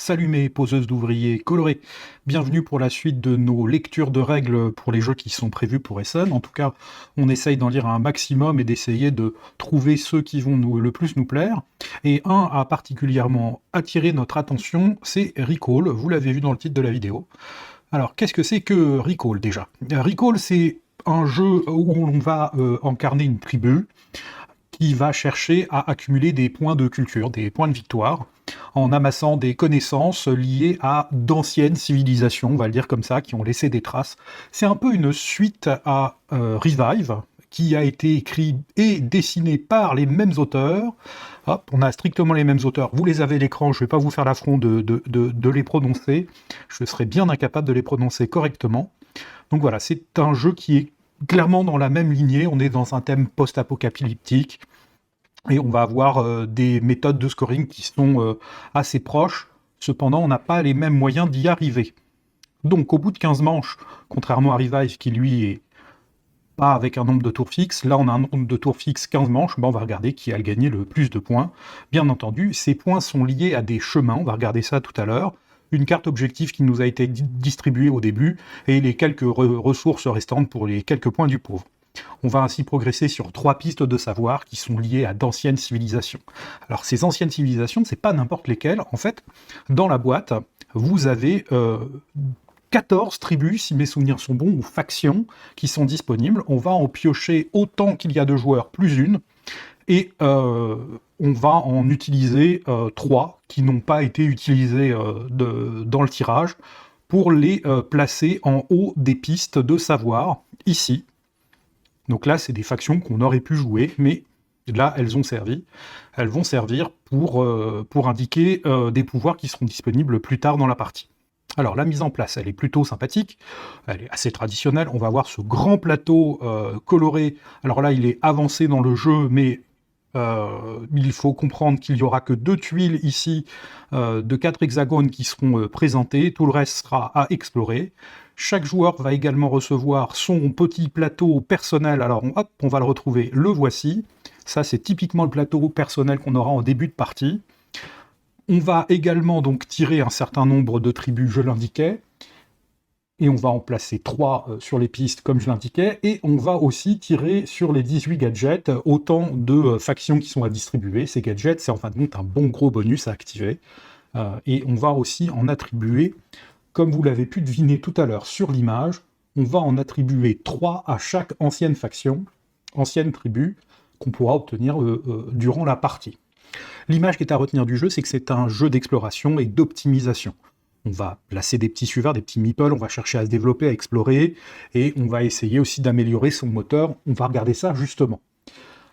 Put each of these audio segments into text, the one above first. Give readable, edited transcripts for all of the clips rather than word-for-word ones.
Salut mes poseuses d'ouvriers colorés, bienvenue pour la suite de nos lectures de règles pour les jeux qui sont prévus pour Essen. En tout cas, on essaye d'en lire un maximum et d'essayer de trouver ceux qui vont le plus nous plaire. Et un a particulièrement attiré notre attention, c'est Recall, vous l'avez vu dans le titre de la vidéo. Alors, qu'est-ce que c'est que Recall déjà? Recall, c'est un jeu où on va incarner une tribu qui va chercher à accumuler des points de culture, des points de victoire, en amassant des connaissances liées à d'anciennes civilisations, on va le dire comme ça, qui ont laissé des traces. C'est un peu une suite à Revive, qui a été écrit et dessiné par les mêmes auteurs. Hop, on a strictement les mêmes auteurs. Vous les avez à l'écran, je ne vais pas vous faire l'affront de les prononcer. Je serais bien incapable de les prononcer correctement. Donc voilà, c'est un jeu qui est clairement dans la même lignée. On est dans un thème post-apocalyptique. Et on va avoir des méthodes de scoring qui sont assez proches. Cependant, on n'a pas les mêmes moyens d'y arriver. Donc, au bout de 15 manches, contrairement à Revive, qui lui est pas avec un nombre de tours fixe, là on a un nombre de tours fixe 15 manches, on va regarder qui a gagné le plus de points. Bien entendu, ces points sont liés à des chemins, on va regarder ça tout à l'heure. Une carte objectif qui nous a été distribuée au début, et les quelques ressources restantes pour les quelques points du pauvre. On va ainsi progresser sur 3 pistes de savoir qui sont liées à d'anciennes civilisations. Alors ces anciennes civilisations, c'est pas n'importe lesquelles. En fait, dans la boîte, vous avez 14 tribus, si mes souvenirs sont bons, ou factions qui sont disponibles. On va en piocher autant qu'il y a de joueurs, plus une. Et on va en utiliser 3 qui n'ont pas été utilisés dans le tirage pour les placer en haut des pistes de savoir, ici. Donc là, c'est des factions qu'on aurait pu jouer, mais là, elles ont servi. Elles vont servir pour indiquer des pouvoirs qui seront disponibles plus tard dans la partie. Alors, la mise en place, elle est plutôt sympathique, elle est assez traditionnelle. On va avoir ce grand plateau coloré. Alors là, il est avancé dans le jeu, mais il faut comprendre qu'il n'y aura que 2 tuiles ici, de 4 hexagones qui seront présentés. Tout le reste sera à explorer. Chaque joueur va également recevoir son petit plateau personnel. Alors, hop, on va le retrouver, le voici. Ça, c'est typiquement le plateau personnel qu'on aura en début de partie. On va également donc tirer un certain nombre de tribus, je l'indiquais, et on va en placer 3 sur les pistes, comme je l'indiquais, et on va aussi tirer sur les 18 gadgets autant de factions qui sont à distribuer. Ces gadgets, c'est en fin de compte un bon gros bonus à activer, et on va aussi en attribuer, comme vous l'avez pu deviner tout à l'heure sur l'image, on va en attribuer 3 à chaque ancienne faction, ancienne tribu, qu'on pourra obtenir durant la partie. L'image qui est à retenir du jeu, c'est que c'est un jeu d'exploration et d'optimisation. On va placer des petits suiveurs, des petits meeples, on va chercher à se développer, à explorer, et on va essayer aussi d'améliorer son moteur. On va regarder ça justement.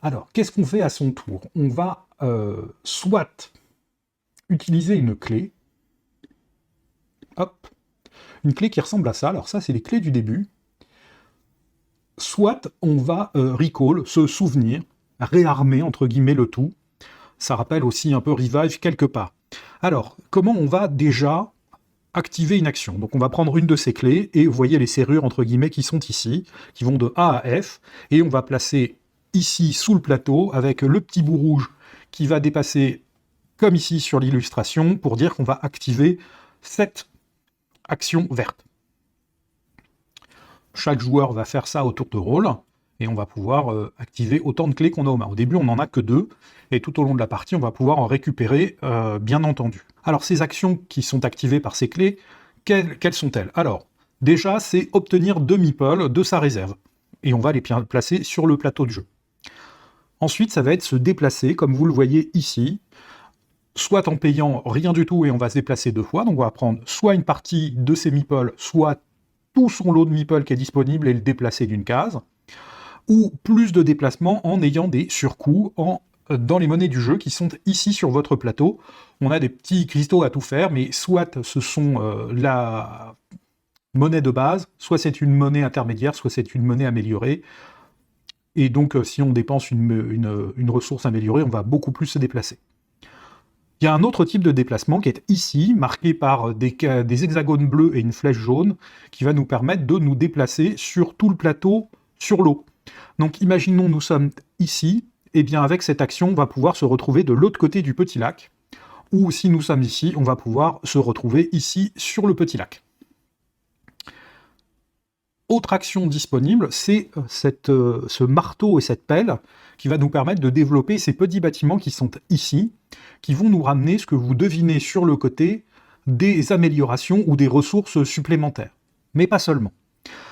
Alors, qu'est-ce qu'on fait à son tour? On va soit utiliser une clé, hop, une clé qui ressemble à ça. Alors ça, c'est les clés du début. Soit on va recall, se souvenir, réarmer entre guillemets le tout. Ça rappelle aussi un peu Revive quelque part. Alors, comment on va déjà activer une action? Donc on va prendre une de ces clés, et vous voyez les serrures entre guillemets qui sont ici, qui vont de A à F, et on va placer ici sous le plateau, avec le petit bout rouge qui va dépasser, comme ici sur l'illustration, pour dire qu'on va activer cette action verte. Chaque joueur va faire ça au tour de rôle, et on va pouvoir activer autant de clés qu'on a aux mains. Au début, on n'en a que 2, et tout au long de la partie, on va pouvoir en récupérer, bien entendu. Alors, ces actions qui sont activées par ces clés, quelles sont-elles? Alors, déjà, c'est obtenir 2 meeples de sa réserve, et on va les placer sur le plateau de jeu. Ensuite, ça va être se déplacer, comme vous le voyez ici, soit en payant rien du tout, et on va se déplacer 2 fois, donc on va prendre soit une partie de ces meeples, soit tout son lot de meeples qui est disponible, et le déplacer d'une case, ou plus de déplacements en ayant des surcoûts dans les monnaies du jeu qui sont ici sur votre plateau. On a des petits cristaux à tout faire, mais soit ce sont la monnaie de base, soit c'est une monnaie intermédiaire, soit c'est une monnaie améliorée. Et donc si on dépense une ressource améliorée, on va beaucoup plus se déplacer. Il y a un autre type de déplacement qui est ici, marqué par des hexagones bleus et une flèche jaune, qui va nous permettre de nous déplacer sur tout le plateau, sur l'eau. Donc imaginons nous sommes ici, et bien avec cette action, on va pouvoir se retrouver de l'autre côté du petit lac, ou si nous sommes ici, on va pouvoir se retrouver ici sur le petit lac. Autre action disponible, c'est ce marteau et cette pelle qui va nous permettre de développer ces petits bâtiments qui sont ici, qui vont nous ramener, ce que vous devinez sur le côté, des améliorations ou des ressources supplémentaires. Mais pas seulement.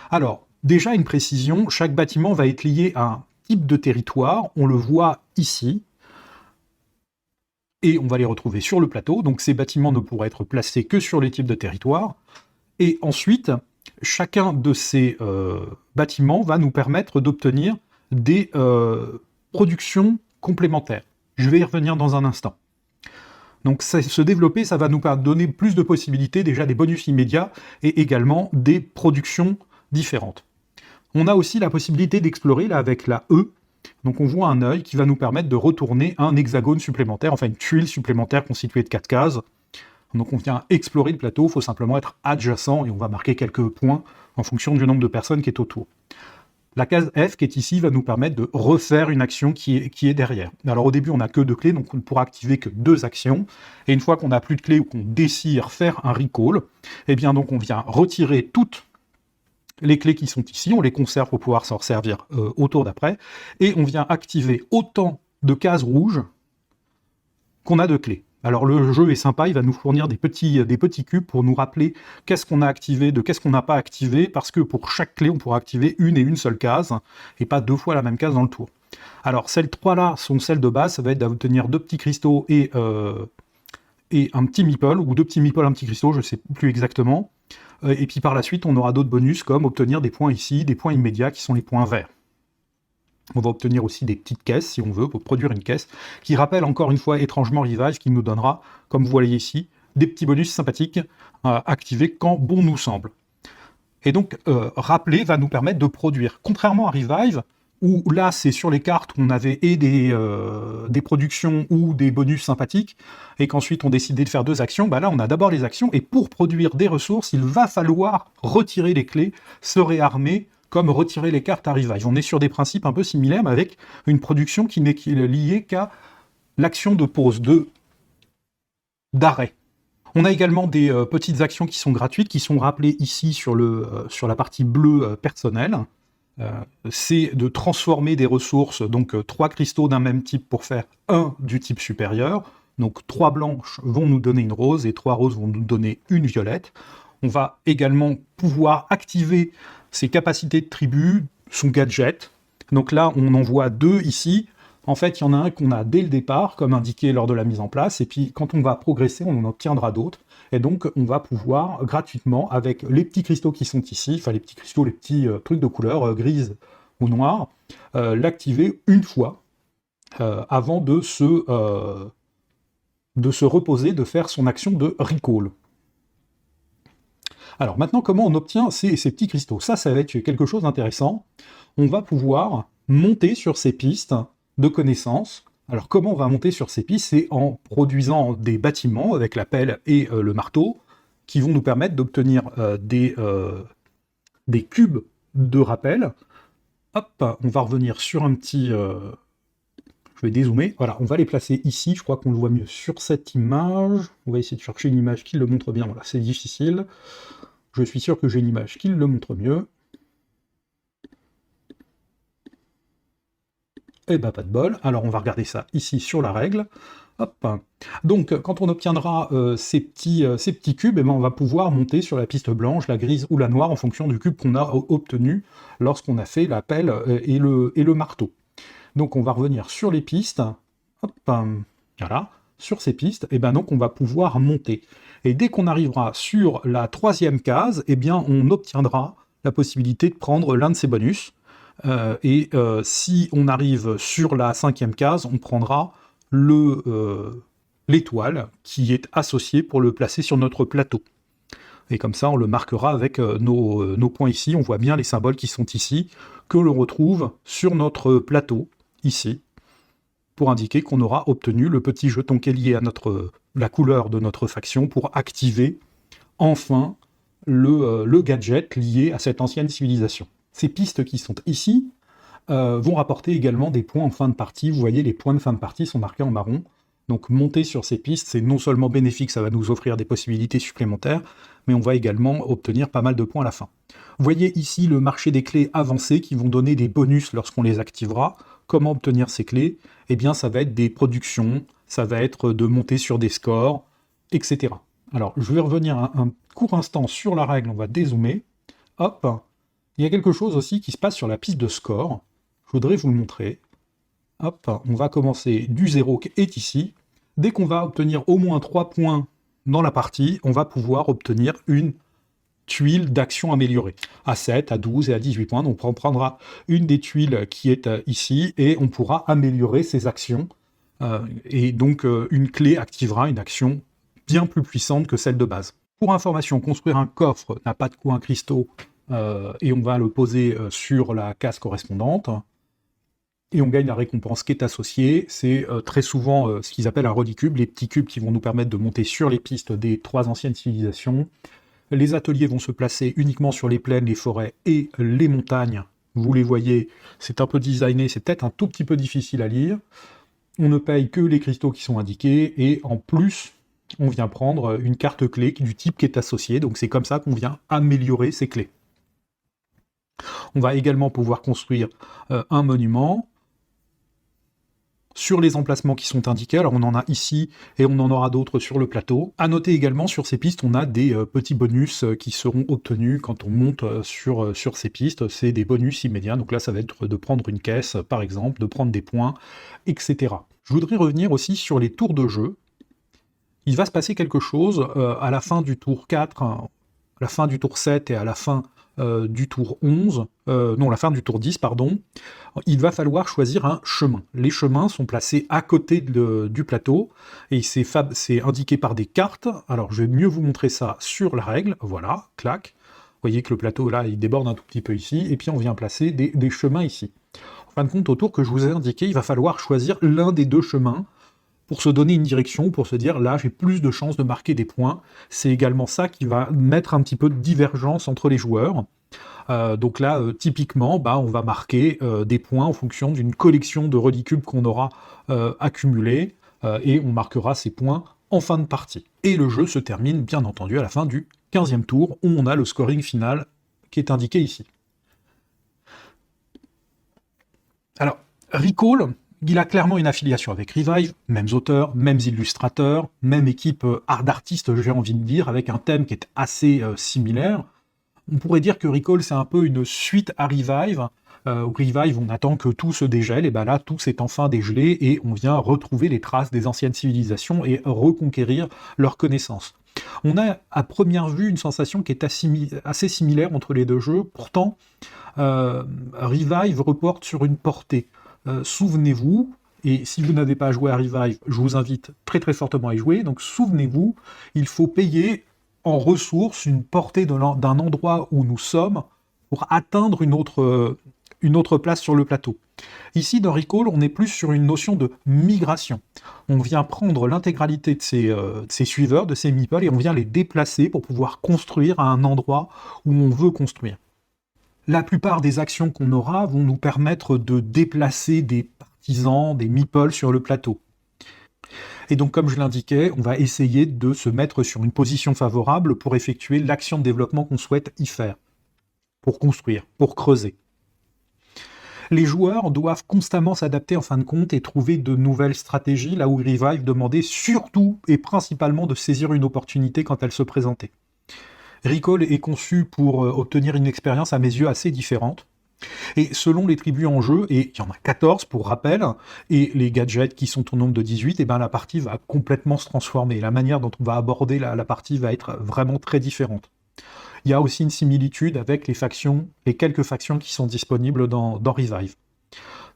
Alors, déjà une précision, chaque bâtiment va être lié à un type de territoire, on le voit ici, et on va les retrouver sur le plateau, donc ces bâtiments ne pourraient être placés que sur les types de territoires, et ensuite, chacun de ces bâtiments va nous permettre d'obtenir des productions complémentaires. Je vais y revenir dans un instant. Donc se développer, ça va nous donner plus de possibilités, déjà des bonus immédiats, et également des productions différentes. On a aussi la possibilité d'explorer, là, avec la E. Donc on voit un œil qui va nous permettre de retourner un hexagone supplémentaire, enfin une tuile supplémentaire constituée de 4 cases. Donc on vient explorer le plateau, il faut simplement être adjacent, et on va marquer quelques points en fonction du nombre de personnes qui est autour. La case F qui est ici va nous permettre de refaire une action qui est derrière. Alors au début on n'a que 2 clés, donc on ne pourra activer que 2 actions, et une fois qu'on n'a plus de clés ou qu'on décide faire un recall, eh bien donc on vient retirer toutes les clés qui sont ici, on les conserve pour pouvoir s'en servir au tour d'après, et on vient activer autant de cases rouges qu'on a de clés. Alors le jeu est sympa, il va nous fournir des petits cubes pour nous rappeler qu'est-ce qu'on a activé, de qu'est-ce qu'on n'a pas activé, parce que pour chaque clé, on pourra activer une et une seule case, et pas 2 fois la même case dans le tour. Alors celles 3-là sont celles de base, ça va être d'obtenir 2 petits cristaux et un petit meeple, ou 2 petits meeples, un petit cristaux, je ne sais plus exactement. Et puis par la suite, on aura d'autres bonus, comme obtenir des points ici, des points immédiats, qui sont les points verts. On va obtenir aussi des petites caisses, si on veut, pour produire une caisse, qui rappelle encore une fois étrangement Revive, qui nous donnera, comme vous voyez ici, des petits bonus sympathiques activés quand bon nous semble. Et donc, rappeler va nous permettre de produire. Contrairement à Revive, où là, c'est sur les cartes où on avait des productions ou des bonus sympathiques, et qu'ensuite on décidait de faire 2 actions, bah là, on a d'abord les actions, et pour produire des ressources, il va falloir retirer les clés, se réarmer, comme retirer les cartes à Revive. On est sur des principes un peu similaires, mais avec une production qui n'est liée qu'à l'action de pause, d'arrêt. On a également des petites actions qui sont gratuites, qui sont rappelées ici sur la partie bleue personnelle. C'est de transformer des ressources, donc 3 cristaux d'un même type pour faire un du type supérieur. Donc 3 blanches vont nous donner une rose, et 3 roses vont nous donner une violette. On va également pouvoir activer ses capacités de tribu, son gadget. Donc là, on en voit 2 ici. En fait, il y en a un qu'on a dès le départ, comme indiqué lors de la mise en place, et puis quand on va progresser, on en obtiendra d'autres. Et donc, on va pouvoir gratuitement, avec les petits cristaux qui sont ici, enfin les petits cristaux, les petits trucs de couleur, grise ou noire, l'activer une fois, avant de se reposer, de faire son action de recall. Alors maintenant, comment on obtient ces petits cristaux? Ça va être quelque chose d'intéressant. On va pouvoir monter sur ces pistes de connaissances. Alors comment on va monter sur ces pistes? C'est en produisant des bâtiments avec la pelle et le marteau, qui vont nous permettre d'obtenir des cubes de rappel. Hop, on va revenir sur un petit... je vais dézoomer. Voilà, on va les placer ici. Je crois qu'on le voit mieux sur cette image. On va essayer de chercher une image qui le montre bien. Voilà, c'est difficile. Je suis sûr que j'ai une image qui le montre mieux. Eh ben pas de bol. Alors on va regarder ça ici sur la règle. Hop. Donc quand on obtiendra ces petits cubes, eh ben, on va pouvoir monter sur la piste blanche, la grise ou la noire en fonction du cube qu'on a obtenu lorsqu'on a fait la pelle et le marteau. Donc on va revenir sur les pistes. Hop. Voilà. Sur ces pistes, et ben donc on va pouvoir monter. Et dès qu'on arrivera sur la 3e case, eh bien on obtiendra la possibilité de prendre l'un de ces bonus. Si on arrive sur la 5e case, on prendra l'étoile qui est associée pour le placer sur notre plateau. Et comme ça, on le marquera avec nos points ici. On voit bien les symboles qui sont ici, que l'on retrouve sur notre plateau, ici, pour indiquer qu'on aura obtenu le petit jeton qui est lié à la couleur de notre faction pour activer enfin le gadget lié à cette ancienne civilisation. Ces pistes qui sont ici vont rapporter également des points en fin de partie. Vous voyez, les points de fin de partie sont marqués en marron. Donc monter sur ces pistes, c'est non seulement bénéfique, ça va nous offrir des possibilités supplémentaires, mais on va également obtenir pas mal de points à la fin. Vous voyez ici le marché des clés avancées qui vont donner des bonus lorsqu'on les activera. Comment obtenir ces clés? Eh bien, ça va être des productions, ça va être de monter sur des scores, etc. Alors, je vais revenir un court instant sur la règle, on va dézoomer. Hop, il y a quelque chose aussi qui se passe sur la piste de score. Je voudrais vous le montrer. Hop, on va commencer du 0 qui est ici. Dès qu'on va obtenir au moins 3 points dans la partie, on va pouvoir obtenir une tuile d'action améliorée. À 7, à 12 et à 18 points. Donc on prendra une des tuiles qui est ici et on pourra améliorer ses actions. Et donc une clé activera une action bien plus puissante que celle de base. Pour information, construire un coffre n'a pas de coût en cristaux et on va le poser sur la case correspondante. Et on gagne la récompense qui est associée. C'est très souvent ce qu'ils appellent un relicube, les petits cubes qui vont nous permettre de monter sur les pistes des 3 anciennes civilisations. Les ateliers vont se placer uniquement sur les plaines, les forêts et les montagnes. Vous les voyez, c'est un peu designé, c'est peut-être un tout petit peu difficile à lire. On ne paye que les cristaux qui sont indiqués, et en plus, on vient prendre une carte clé du type qui est associé, donc c'est comme ça qu'on vient améliorer ces clés. On va également pouvoir construire un monument sur les emplacements qui sont indiqués. Alors on en a ici et on en aura d'autres sur le plateau. À noter également, sur ces pistes, on a des petits bonus qui seront obtenus quand on monte sur ces pistes. C'est des bonus immédiats. Donc là, ça va être de prendre une caisse, par exemple, de prendre des points, etc. Je voudrais revenir aussi sur les tours de jeu. Il va se passer quelque chose à la fin du tour 4, à la fin du tour 7 et à la fin du tour 11, la fin du tour 10, pardon, il va falloir choisir un chemin. Les chemins sont placés à côté du plateau, et c'est indiqué par des cartes. Alors, je vais mieux vous montrer ça sur la règle. Voilà, clac. Vous voyez que le plateau, là, il déborde un tout petit peu ici, et puis on vient placer des chemins ici. En fin de compte, au tour que je vous ai indiqué, il va falloir choisir l'un des 2 chemins, pour se donner une direction, pour se dire, là, j'ai plus de chances de marquer des points. C'est également ça qui va mettre un petit peu de divergence entre les joueurs. Donc là, typiquement, on va marquer des points en fonction d'une collection de relicubes qu'on aura accumulés, et on marquera ces points en fin de partie. Et le jeu se termine, bien entendu, à la fin du 15e tour, où on a le scoring final qui est indiqué ici. Alors, Recall, il a clairement une affiliation avec Revive, mêmes auteurs, mêmes illustrateurs, même équipe art d'artistes, j'ai envie de dire, avec un thème qui est assez similaire. On pourrait dire que Recall, c'est un peu une suite à Revive. Au Revive, on attend que tout se dégèle, et là, tout s'est enfin dégelé, et on vient retrouver les traces des anciennes civilisations et reconquérir leurs connaissances. On a à première vue une sensation qui est assez similaire entre les 2 jeux, pourtant Revive reporte sur une portée. Souvenez-vous, et si vous n'avez pas joué à Revive, je vous invite très très fortement à y jouer, donc souvenez-vous, il faut payer en ressources une portée d'un endroit où nous sommes pour atteindre une autre place sur le plateau. Ici, dans Recall, on est plus sur une notion de migration. On vient prendre l'intégralité de ces suiveurs, de ces meeples, et on vient les déplacer pour pouvoir construire à un endroit où on veut construire. La plupart des actions qu'on aura vont nous permettre de déplacer des partisans, des meeples sur le plateau. Et donc, comme je l'indiquais, on va essayer de se mettre sur une position favorable pour effectuer l'action de développement qu'on souhaite y faire, pour construire, pour creuser. Les joueurs doivent constamment s'adapter en fin de compte et trouver de nouvelles stratégies, là où Revive demandait surtout et principalement de saisir une opportunité quand elle se présentait. Recall est conçu pour obtenir une expérience à mes yeux assez différente. Et selon les tribus en jeu, et il y en a 14 pour rappel, et les gadgets qui sont au nombre de 18, la partie va complètement se transformer. La manière dont on va aborder la partie va être vraiment très différente. Il y a aussi une similitude avec les quelques factions qui sont disponibles dans Revive.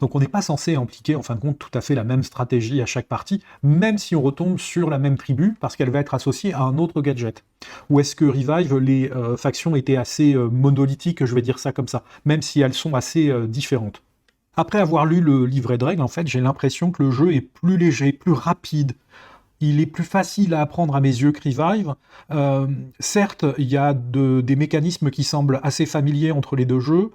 Donc on n'est pas censé impliquer en fin de compte tout à fait la même stratégie à chaque partie, même si on retombe sur la même tribu, parce qu'elle va être associée à un autre gadget. Ou est-ce que Revive, les factions étaient assez monolithiques, je vais dire ça comme ça, même si elles sont assez différentes. Après avoir lu le livret de règles, en fait, j'ai l'impression que le jeu est plus léger, plus rapide. Il est plus facile à apprendre à mes yeux que Revive. Certes, il y a des mécanismes qui semblent assez familiers entre les 2 jeux,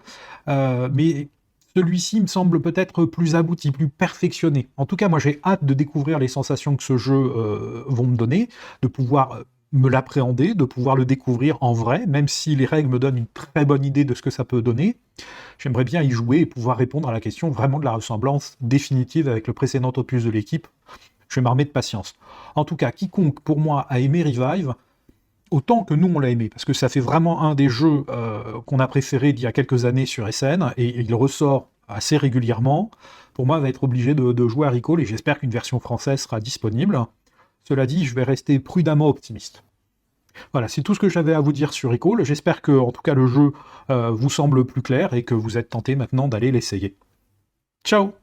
mais celui-ci me semble peut-être plus abouti, plus perfectionné. En tout cas, moi j'ai hâte de découvrir les sensations que ce jeu vont me donner, de pouvoir me l'appréhender, de pouvoir le découvrir en vrai, même si les règles me donnent une très bonne idée de ce que ça peut donner. J'aimerais bien y jouer et pouvoir répondre à la question vraiment de la ressemblance définitive avec le précédent opus de l'équipe. Je vais m'armer de patience. En tout cas, quiconque pour moi a aimé Revive, autant que nous on l'a aimé, parce que ça fait vraiment un des jeux qu'on a préféré d'il y a quelques années sur SN, et il ressort assez régulièrement, pour moi va être obligé de jouer à Recall, et j'espère qu'une version française sera disponible. Cela dit, je vais rester prudemment optimiste. Voilà, c'est tout ce que j'avais à vous dire sur Recall. J'espère que, en tout cas, le jeu vous semble plus clair et que vous êtes tenté maintenant d'aller l'essayer. Ciao!